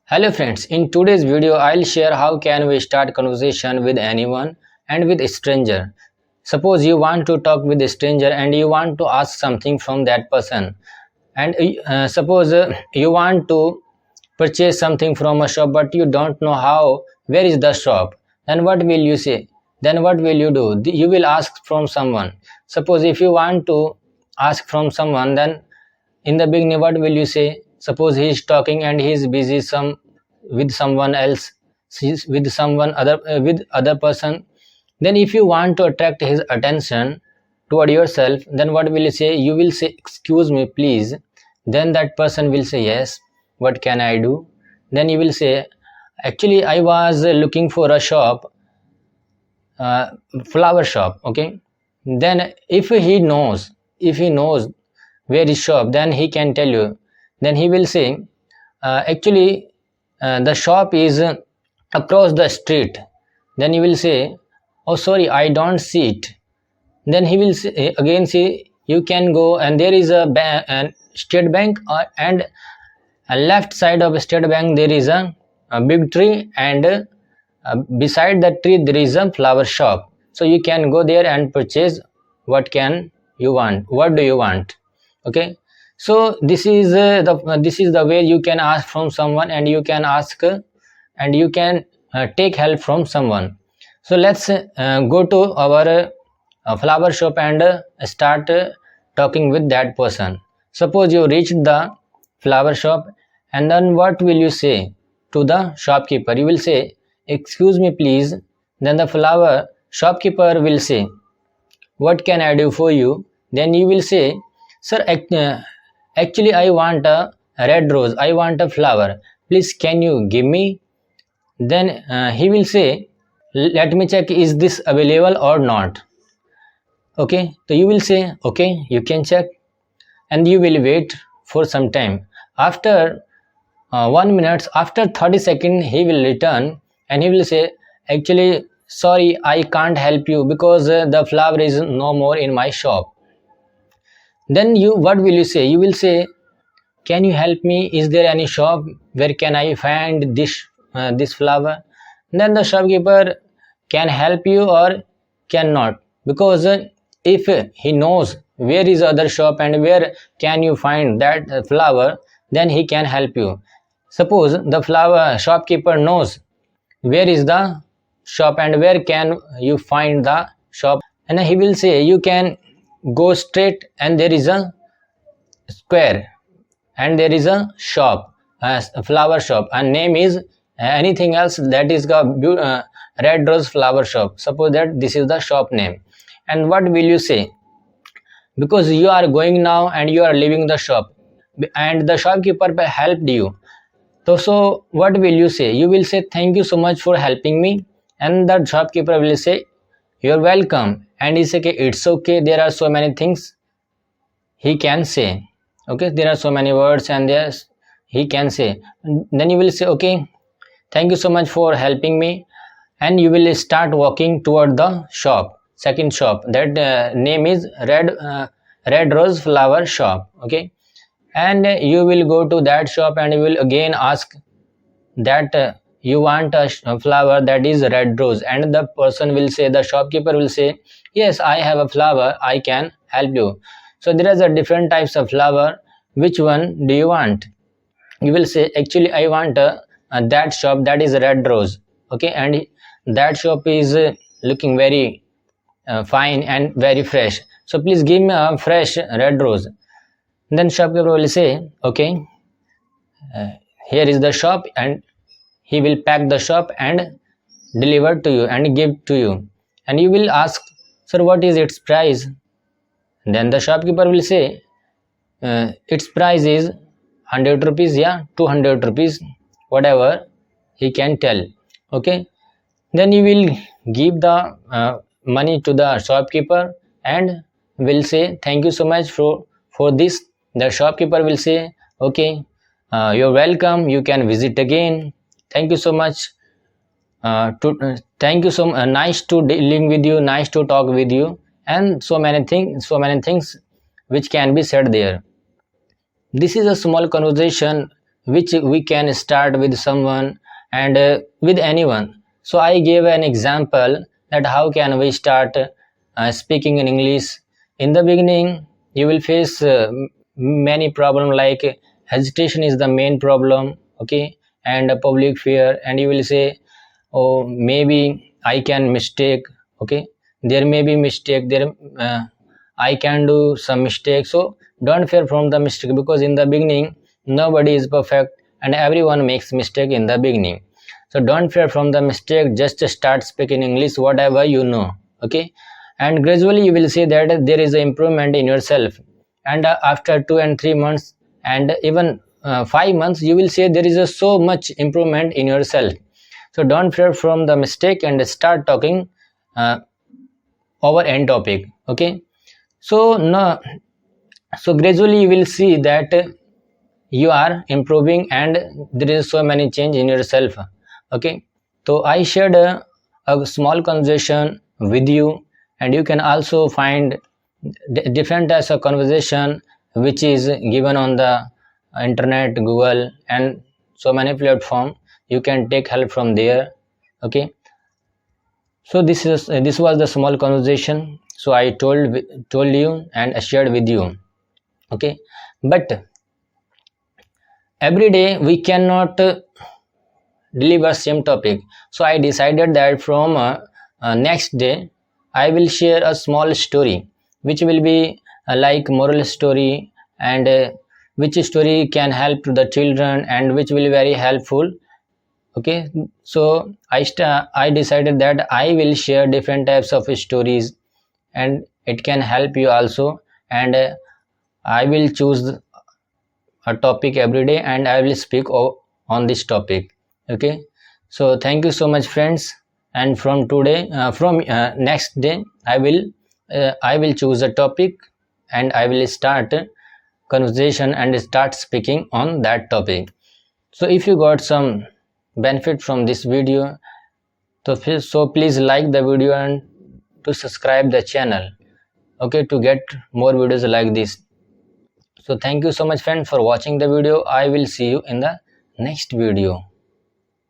Hello friends, in today's video I'll share how can we start conversation with anyone and with a stranger. Suppose you want to talk with a stranger and you want to ask something from that person, and suppose you want to purchase something from a shop but you don't know how, where is the shop, then what will you say? Then what will you do? You will ask from someone. Suppose if you want to ask from someone, then in the beginning what will you say? Suppose he is talking and he is busy with someone else, with someone other, with other person. Then if you want to attract his attention toward yourself, then what will you say? You will say, excuse me please. Then that person will say, yes, what can I do? Then you will say, actually I was looking for a shop, flower shop. Okay, then if he knows where is shop, then he can tell you. Then he will say, actually the shop is across the street. Then you will say, oh sorry, I don't see it. Then he will say, again say, you can go and there is a state bank, and left side of state bank there is a big tree, and beside the tree there is a flower shop. So you can go there and purchase what do you want. Okay, so this is the way you can ask from someone, and you can ask and you can take help from someone. So let's go to our flower shop and start talking with that person. Suppose you reached the flower shop, and then what will you say to the shopkeeper? You will say, excuse me please. Then the flower shopkeeper will say, what can I do for you? Then you will say, sir, actually I want a red rose, I want a flower, please can you give me? Then he will say, let me check, is this available or not? Okay, so you will say, okay, you can check, and you will wait for some time. After 1 minute, after 30 seconds, he will return and he will say, actually sorry, I can't help you because the flower is no more in my shop. Then what will you say? You will say, can you help me? Is there any shop where can I find this flower? Then the shopkeeper can help you or cannot, because if he knows where is other shop and where can you find that flower, then he can help you. Suppose the flower shopkeeper knows where is the shop and where can you find the shop, and he will say, you can go straight and there is a square and there is a shop, a flower shop, and name is anything else, that is the red rose flower shop. Suppose that this is the shop name. And what will you say? Because you are going now and you are leaving the shop and the shopkeeper helped you, so what will you say? You will say, thank you so much for helping me, and the shopkeeper will say, you're welcome. And he say, okay, it's okay, there are so many things he can say. Okay, there are so many words and yes, he can say. Then you will say, okay, thank you so much for helping me, and you will start walking toward the shop, second shop, that name is red rose flower shop. Okay, and you will go to that shop and you will again ask that you want a flower that is red rose, and the person will say, the shopkeeper will say, yes, I have a flower, I can help you. So there is a different types of flower, which one do you want? You will say, actually I want that shop that is red rose. Okay, and that shop is looking very fine and very fresh, so please give me a fresh red rose. Then shopkeeper will say, okay, here is the shop, and he will pack the shop and deliver to you and give to you. And you will ask, sir, what is its price? Then the shopkeeper will say, its price is 100 rupees, yeah, 200 rupees, whatever he can tell. Okay, then you will give the money to the shopkeeper and will say, thank you so much for this. The shopkeeper will say, okay, you're welcome, you can visit again, thank you so much, thank you so much, nice to dealing with you, nice to talk with you, and so many things which can be said there. This is a small conversation which we can start with someone and with anyone. So I gave an example that how can we start speaking in English. In the beginning, you will face many problem like hesitation is the main problem, okay, and public fear, and you will say, oh, maybe I can mistake, okay, there may be mistake there, I can do some mistake. So don't fear from the mistake, because in the beginning nobody is perfect and everyone makes mistake in the beginning. So don't fear from the mistake, just start speaking English whatever you know, okay, and gradually you will see that there is an improvement in yourself, and after 2 and 3 months and even 5 months, you will see there is a so much improvement in yourself. So don't fear from the mistake and start talking uh, over end topic, okay. So no, so gradually you will see that you are improving and there is so many change in yourself, okay. So I shared a small conversation with you, and you can also find different types of conversation which is given on the internet, Google, and so many platform. You can take help from there, okay. So this was the small conversation, so I told you and shared with you, okay. But every day we cannot deliver same topic, so I decided that from next day I will share a small story which will be like moral story, and which story can help to the children and which will be very helpful, okay. So I decided that I will share different types of stories, and it can help you also, and I will choose a topic every day and I will speak on this topic, okay. So thank you so much friends, and from today from next day I will choose a topic and I will start conversation and start speaking on that topic. So if you got some benefit from this video, so please like the video and to subscribe the channel, okay, to get more videos like this. So thank you so much friend for watching the video. I will see you in the next video.